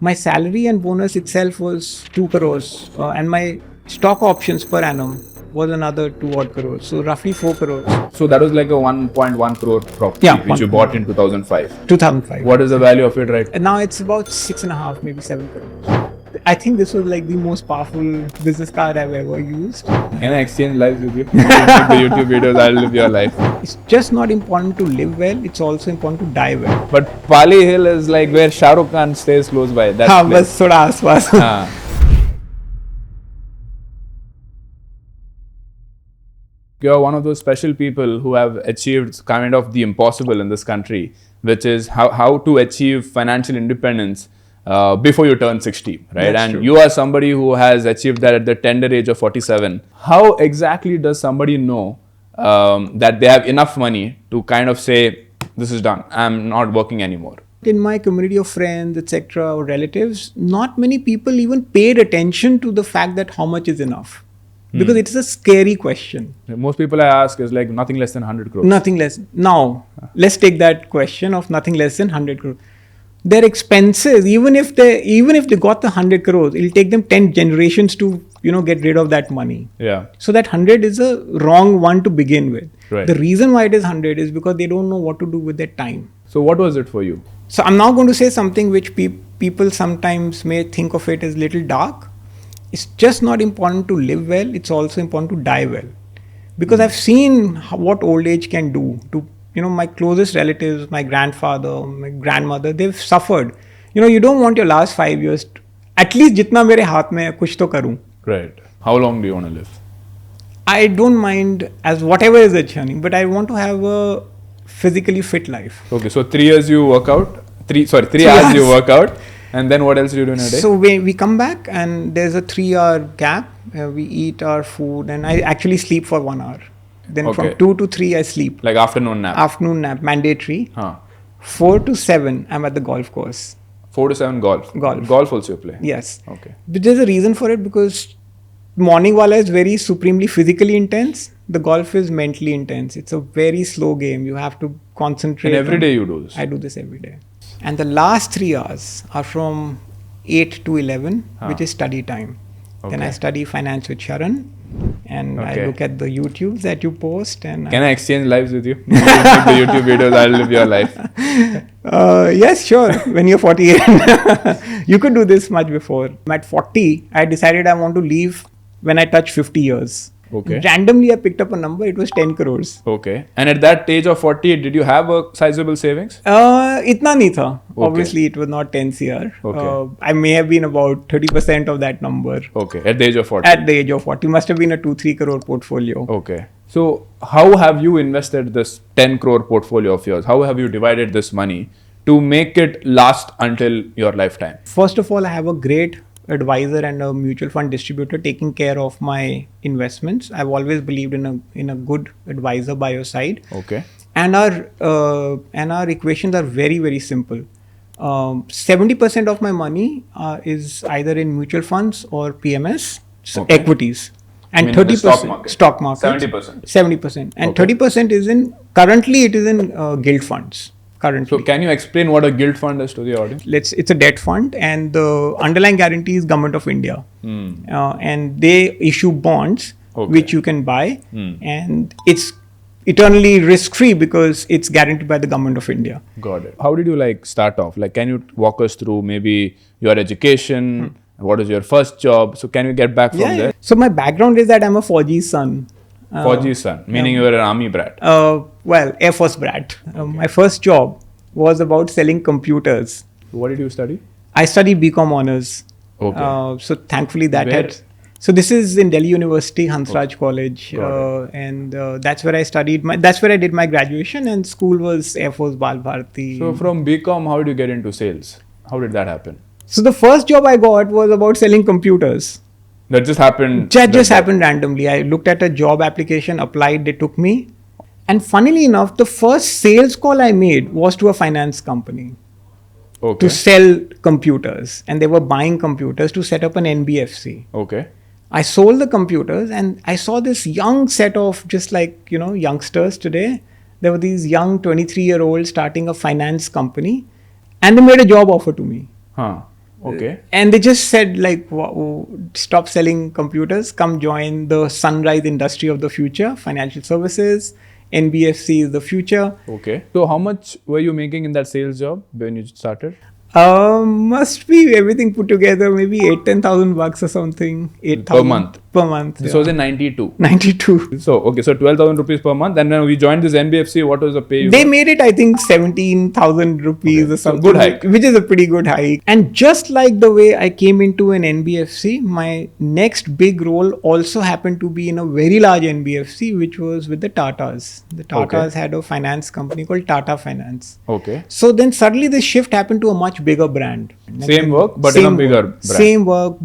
My salary and bonus itself was 2 crores, and my stock options per annum was another 2 odd crores. So roughly 4 crores. So that was like a 1.1 crore property which you bought in 2005. 2005. What is the value of it right now? And now it's about 6.5, maybe 7 crores. I think this was like the most powerful business card I've ever used. Can I exchange lives with you? You make the YouTube videos, I'll live your life. It's just not important to live well, it's also important to die well. But Pali Hill is like where Shah Rukh Khan stays close by. That's हाँ, बस थोड़ा आसपास. You're one of those special people who have achieved kind of the impossible in this country, which is how to achieve financial independence before you turn 60, right? That's and true. You are somebody who has achieved that at the tender age of 47. How exactly does somebody know that they have enough money to kind of say, this is done, I'm not working anymore? In my community of friends, etc., or relatives, not many people even paid attention to the fact that how much is enough. Because it is a scary question. Most people I ask is like nothing less than 100 crores. Nothing less. Now, let's take that question of nothing less than 100 crores. Their expenses, even if they got the 100 crores, it'll take them 10 generations to get rid of that money. Yeah. So that 100 is a wrong one to begin with. Right. The reason why it is 100 is because they don't know what to do with their time. So what was it for you? So I'm now going to say something which people sometimes may think of it as little dark. It's just not important to live well, it's also important to die well. Because I've seen what old age can do to my closest relatives, my grandfather, my grandmother, they've suffered. You don't want your last 5 years, at least jitna mere haath mein hai, kuch to karoon. Right. How long do you want to live? I don't mind as whatever is achieving, but I want to have a physically fit life. Okay, so 3 years you work out, 3 hours you work out, and then what else do you do in a day? So we come back and there's a 3-hour gap. We eat our food and I actually sleep for 1 hour. Then from 2 to 3 I sleep. Like afternoon nap? Afternoon nap, mandatory. 4 to 7 I'm at the golf course. 4 to 7 golf? Golf also you play? Yes. Okay. But there's a reason for it because morning wala is very supremely physically intense. The golf is mentally intense. It's a very slow game. You have to concentrate. And every day you do this? I do this every day. And the last 3 hours are from 8 to 11, which is study time. Okay. Then I study finance with Sharan. And I look at the YouTubes that you post. And can I exchange lives with you? You make the YouTube videos, I'll live your life. Yes, sure. When you're 48, you could do this much before. At 40, I decided I want to leave when I touch 50 years. Okay. Randomly, I picked up a number. It was 10 crores. Okay. And at that age of 40, did you have a sizable savings? Itna nahi tha. Okay. Obviously, it was not 10 CR. Okay. I may have been about 30% of that number. Okay. At the age of 40? At the age of 40. Must have been a 2-3 crore portfolio. Okay. So, how have you invested this 10 crore portfolio of yours? How have you divided this money to make it last until your lifetime? First of all, I have a great advisor and a mutual fund distributor taking care of my investments. I've always believed in a good advisor by your side. Okay. And our equations are very, very simple. 70% of my money is either in mutual funds or PMS, so equities. And 30% stock market. 70%. 70%. And 30% is currently it is in gilt funds. Currently. So can you explain what a gilt fund is to the audience? It's a debt fund and the underlying guarantee is Government of India. And they issue bonds which you can buy and it's eternally risk-free because it's guaranteed by the Government of India. Got it. How did you start off? Can you walk us through maybe your education? What is your first job? So can you get back from there? So my background is that I'm a Fauji's son. Fauji's son, meaning you were an army brat. Well, Air Force brat. My first job was about selling computers. What did you study? I studied BCom honors. Okay. So thankfully that Where? So this is in Delhi University, Hansraj College, and that's where I studied. That's where I did my graduation, and school was Air Force Bal Bharati. So from BCom, how did you get into sales? How did that happen? So the first job I got was about selling computers. That just happened? That just happened randomly. I looked at a job application, applied, they took me. And funnily enough, the first sales call I made was to a finance company to sell computers. And they were buying computers to set up an NBFC. Okay. I sold the computers and I saw this young set of just like, youngsters today. There were these young 23-year-olds starting a finance company and they made a job offer to me. Okay. And they just said like, stop selling computers, come join the sunrise industry of the future, financial services. NBFC is the future. Okay. So how much were you making in that sales job when you started? Must be everything put together, maybe 8,000-10,000 bucks or something. 8,000 Per month? Per month. This yeah. was in 92. 92. So, okay, so 12,000 rupees per month. And when we joined this NBFC, what was the pay you They got? made it, I think, 17,000 rupees Okay. or So, something. good hike. Which is a pretty good hike. And just like the way I came into an NBFC, my next big role also happened to be in a very large NBFC, which was with the Tatas. The Tatas had a finance company called Tata Finance. Okay. So then suddenly the shift happened to a much bigger brand. Same work, but in a bigger brand. Same work,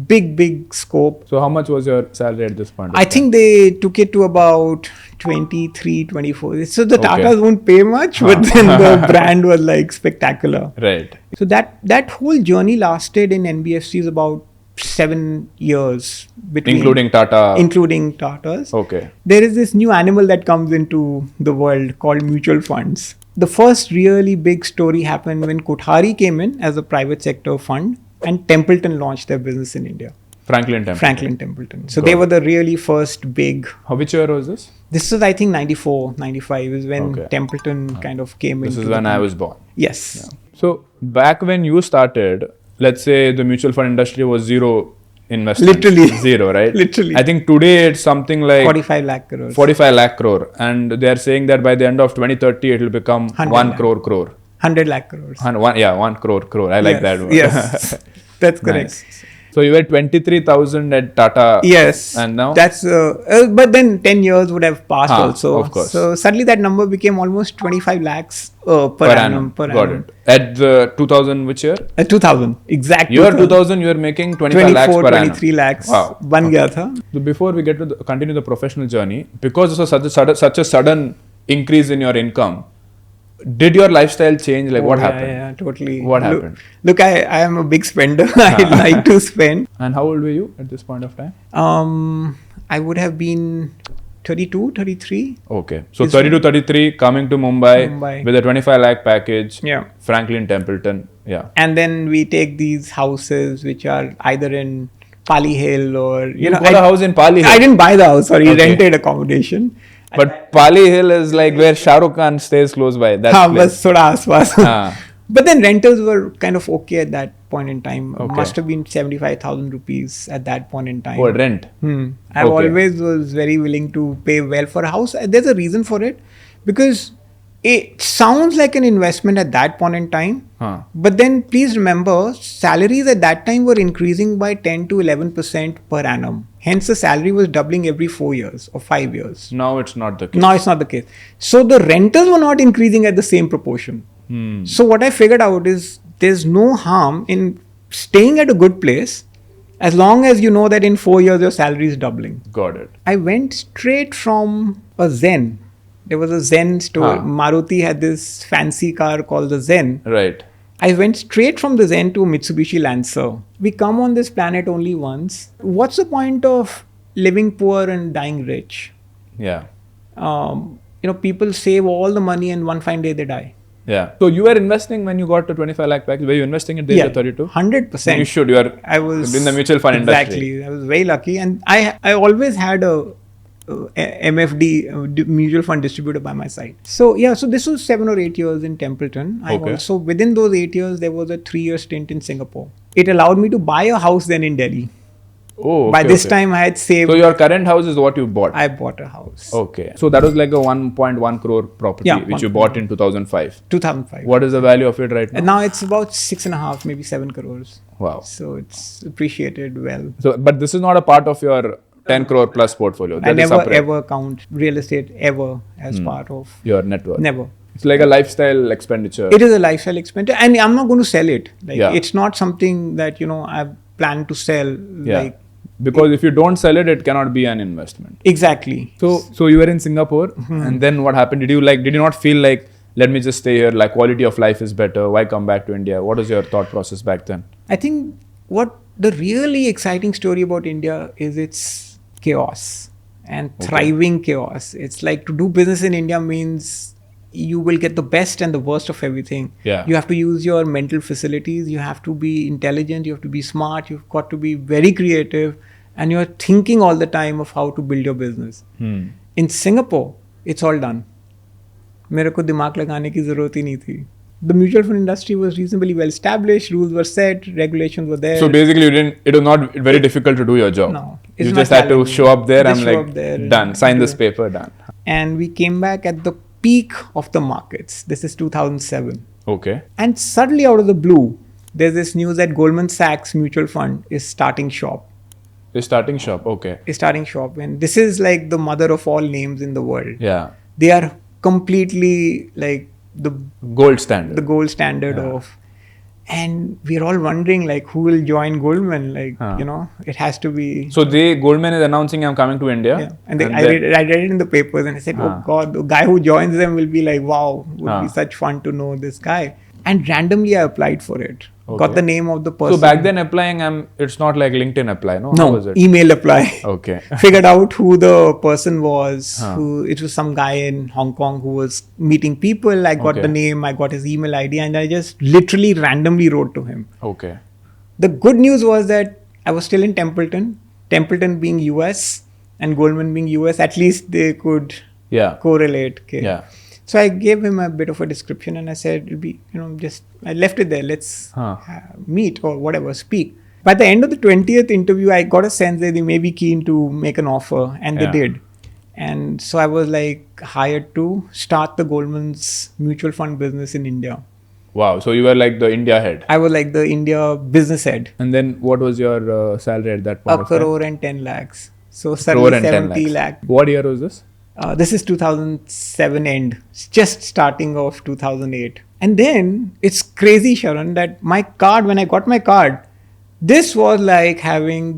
big scope. So how much was your salary at this point? I think they took it to about 23, 24. So the Okay. Tatas won't pay much, but then the brand was like spectacular. Right. So that whole journey lasted in NBFCs about 7 years. Including Tata. Including Tatas. Okay. There is this new animal that comes into the world called mutual funds. The first really big story happened when Kothari came in as a private sector fund and Templeton launched their business in India. Franklin Templeton. Franklin Templeton. So Got they it. were the really first big. Which year was this? This was, I think, 94, 95 is when Okay. Templeton kind of came in. This is when I was born. Yes. So back when you started, let's say the mutual fund industry was zero investment. Literally. Zero, right? Literally. I think today it's something like 45 lakh crores. 45 lakh crore. And they're saying that by the end of 2030, it will become 100 1 lakh. crore. 100 lakh crores. 1 crore. I like Yes, that word. Yes. That's correct. Nice. So you were 23,000 at Tata. Yes. And now? That's, but then 10 years would have passed also. Of course. So suddenly that number became almost 25 lakhs per annum. Got it. At the 2000, which year? 2000. Exact. Year 2000, you were making 25 lakhs 24, per annum. 23 lakhs. Wow. Ban gaya tha. So before we get to continue the professional journey, because of such a sudden increase in your income, did your lifestyle change? Like what happened? Yeah, totally. What happened? Look, I am a big spender. I like to spend. And how old were you at this point of time? I would have been 32, 33. Okay. So 32, 33, coming to Mumbai with a 25 lakh package. Yeah. Franklin Templeton. Yeah. And then we take these houses which are either in Pali Hill or, You bought a house in Pali Hill. I didn't buy the house, sorry, Okay. rented accommodation. But Pali Hill is like where Shah Rukh Khan stays close by. That Haan, place. bas thoda aas-paas. Ah. But then rentals were kind of okay at that point in time. Okay. Must have been 75,000 rupees at that point in time. Oh, rent. I Okay. always was very willing to pay well for a house. There's a reason for it because it sounds like an investment at that point in time. Huh. But then please remember, salaries at that time were increasing by 10 to 11% per annum. Hence, the salary was doubling every 4 years or 5 years. Now it's not the case. Now it's not the case. So the rentals were not increasing at the same proportion. So what I figured out is there's no harm in staying at a good place as long as you know that in 4 years your salary is doubling. Got it. I went straight from a Zen. There was a Zen store. Maruti had this fancy car called the Zen. Right. I went straight from the Zen to Mitsubishi Lancer. We come on this planet only once. What's the point of living poor and dying rich? Yeah. People save all the money and one fine day they die. Yeah. So you were investing when you got to 25 lakh package. Were you investing at the age of 32? 100%. You should. I was in the mutual fund industry. Exactly. I was very lucky. And I always had a MFD, mutual fund distributor by my side. So yeah, so this was 7 or 8 years in Templeton. I Okay. also, within those 8 years, there was a 3-year stint in Singapore. It allowed me to buy a house then in Delhi. Oh, okay, By this time, I had saved. So your current house is what you bought? I bought a house. Okay. So that was like a 1.1 crore property Yeah, which you 1.1. bought in 2005. 2005. What is the value of it right now? And now it's about 6.5, maybe 7 crores. Wow. So it's appreciated well. So, but this is not a part of your 10 crore plus portfolio. I That is never separate. ever count real estate ever as part of. Your net worth. Never. It's like a lifestyle expenditure. It is a lifestyle expenditure, and I'm not going to sell it. Like Yeah. it's not something that I plan to sell. Yeah. Like Because if you don't sell it, it cannot be an investment. exactly. So you were in Singapore, and then what happened? Did you not feel like, let me just stay here, like quality of life is better, why come back to India? What was your thought process back then? I think what the really exciting story about India is its chaos and thriving chaos. It's like to do business in India means you will get the best and the worst of everything. Yeah. You have to use your mental facilities. You have to be intelligent. You have to be smart. You've got to be very creative. And you're thinking all the time of how to build your business. In Singapore, it's all done. मेरे को दिमाग लगाने की ज़रूरत ही नहीं थी. The mutual fund industry was reasonably well established. Rules were set. Regulations were there. So basically, it was not very difficult to do your job. No. You just had to show up there and like, done. Sign this it. paper, done. And we came back at the peak of the markets. This is 2007. Okay. And suddenly out of the blue, there's this news that Goldman Sachs mutual fund is starting shop. Is starting shop. Okay. Is starting shop. And this is like the mother of all names in the world. Yeah. They are completely like the gold standard. The gold standard of. And we're all wondering like who will join Goldman, like you know, it has to be. So Goldman is announcing I'm coming to India. Yeah. And I read it in the papers and I said, oh God, the guy who joins them will be like, wow, would be such fun to know this guy. And randomly I applied for it. Okay. Got the name of the person. So back then applying, it's not like LinkedIn apply, no? No, How was it? email apply. Okay. Figured out who the person was. It was some guy in Hong Kong who was meeting people. I got the name, I got his email ID, and I just literally randomly wrote to him. Okay. The good news was that I was still in Templeton. Templeton being US and Goldman being US, at least they could correlate. Okay. Yeah. So I gave him a bit of a description and I said, it'll be, I left it there. Let's meet or whatever, speak. By the end of the 20th interview, I got a sense that they may be keen to make an offer, and they did. And so I was like hired to start the Goldman's mutual fund business in India. Wow. So you were like the India head. I was like the India business head. And then what was your salary at that point? A crore and 10 lakhs. So suddenly 70 lakh. What year was this? This is 2007 end, just starting of 2008. And then it's crazy, Sharan, that my card, when I got my card, this was like having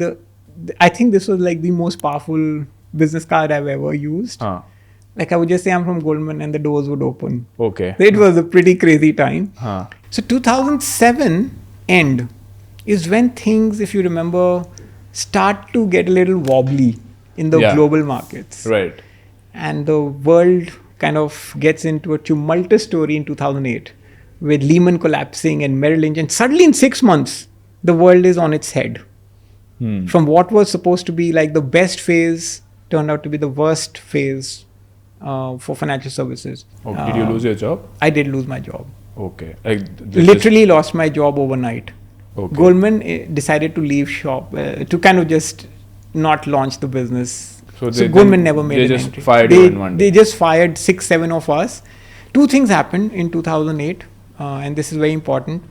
I think this was like the most powerful business card I've ever used. Like I would just say I'm from Goldman and the doors would open. Okay. It was a pretty crazy time. So 2007 end is when things, if you remember, start to get a little wobbly in the global markets. Right. And the world kind of gets into a tumultuous story in 2008 with Lehman collapsing and Merrill Lynch. And suddenly in 6 months, the world is on its head. From what was supposed to be like the best phase turned out to be the worst phase for financial services. Okay. Did you lose your job? I did lose my job. Okay. Literally lost my job overnight. Okay. Goldman decided to leave shop to kind of just not launch the business. So Goldman never made an entry. They just fired you in one day. They just fired 6-7 of us. Two things happened in 2008, and this is very important.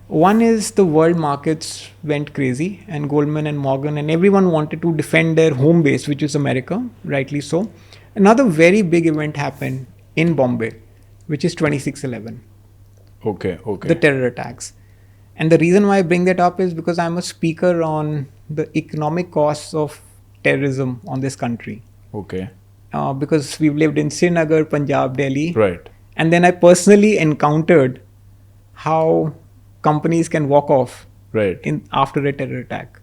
One is the world markets went crazy, and Goldman and Morgan and everyone wanted to defend their home base, which is America, rightly so. Another very big event happened in Bombay, which is 26/11. Okay. The terror attacks. And the reason why I bring that up is because I'm a speaker on the economic costs of terrorism on this country. Okay. Because we've lived in Srinagar, Punjab, Delhi. Right. And then I personally encountered how companies can walk off after a terror attack.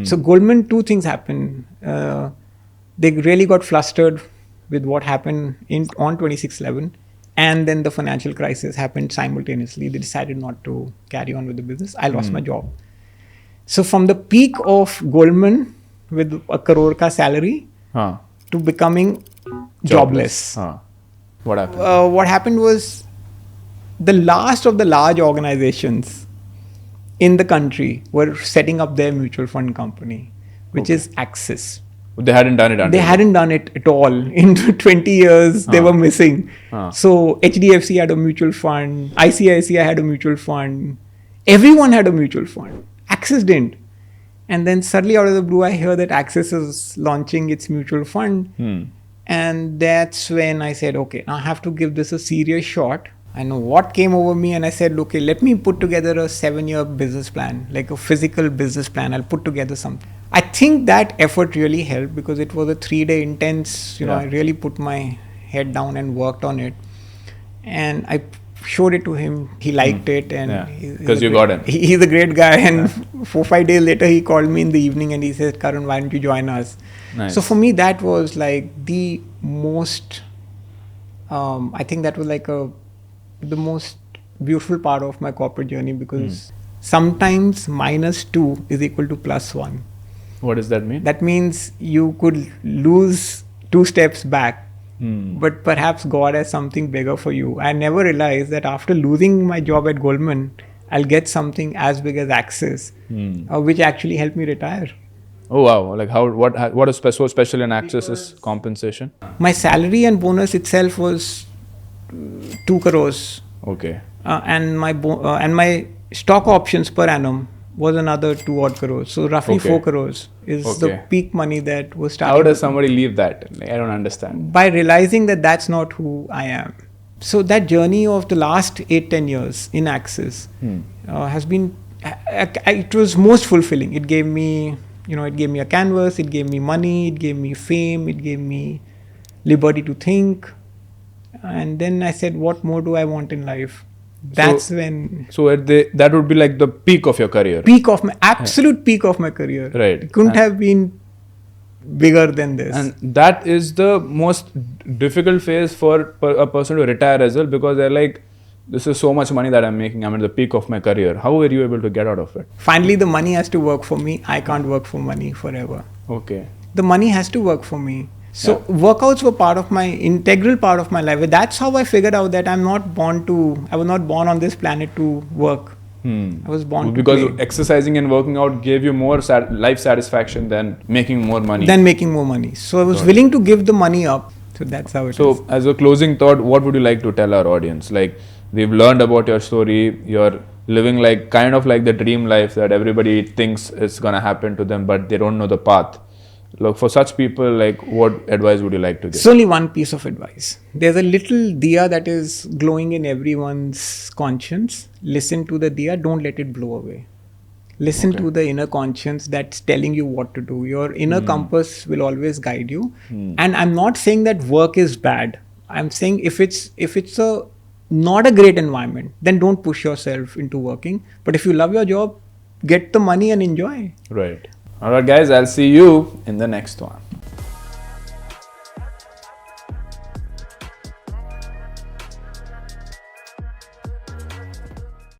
So Goldman, two things happened. They really got flustered with what happened on 26/11. And then the financial crisis happened simultaneously. They decided not to carry on with the business. I lost my job. So from the peak of Goldman with a crore ka salary to becoming jobless. What happened? What happened was the last of the large organizations in the country were setting up their mutual fund company, which is Axis. They hadn't done it. They hadn't done it at all. In 20 years, they were missing. So HDFC had a mutual fund. ICICI had a mutual fund. Everyone had a mutual fund. Axis didn't. And then suddenly out of the blue, I hear that Axis is launching its mutual fund. And that's when I said, okay, I have to give this a serious shot. I know what came over me and I said, okay, let me put together a 7-year business plan, like a physical business plan. I'll put together something. I think that effort really helped because it was a 3-day intense, I really put my head down and worked on it. And I showed it to him. He liked it. And because you got him. He's a great guy. And 4-5 days later, he called me in the evening and he said, Karan, why don't you join us? Nice. So for me, that was like the most I think that was like the most beautiful part of my corporate journey, because sometimes -2 is equal to +1. What does that mean? That means you could lose 2 steps back, but perhaps God has something bigger for you. I never realized that after losing my job at Goldman, I'll get something as big as Axis, which actually helped me retire. Oh wow! Like what is so special in Axis's compensation? My salary and bonus itself was 2 crores, Okay. and my stock options per annum was another 2 odd crores. So roughly Okay. 4 crores is the Okay. peak money that was starting. How does somebody leave that? Like, I don't understand. By realizing that that's not who I am. So that journey of the last 8-10 years in Axis has been, it was most fulfilling. It gave me, it gave me a canvas, it gave me money, it gave me fame, it gave me liberty to think. And then I said, what more do I want in life? That's when So that would be like the peak of your career. peak of my absolute peak of my career. Right. It couldn't have been bigger than this. And that is the most difficult phase for a person to retire as well, because they're like, this is so much money that I'm making. I'm at the peak of my career. How were you able to get out of it? Finally, the money has to work for me. I can't work for money forever. Okay. The money has to work for me. So workouts were integral part of my life. That's how I figured out that I was not born on this planet to work. I was born because to play. exercising and working out gave you more life satisfaction than making more money. So I was willing to give the money up. So that's how it is. So as a closing thought, what would you like to tell our audience? Like, we've learned about your story. You're living like kind of like the dream life that everybody thinks is going to happen to them, but they don't know the path. Look, for such people, like, what advice would you like to give? It's only one piece of advice. There's a little diya that is glowing in everyone's conscience. Listen to the diya, don't let it blow away. Listen to the inner conscience that's telling you what to do. Your inner compass will always guide you. And I'm not saying that work is bad. I'm saying if it's not a great environment, then don't push yourself into working. But if you love your job, get the money and enjoy. Right. Alright guys, I'll see you in the next one.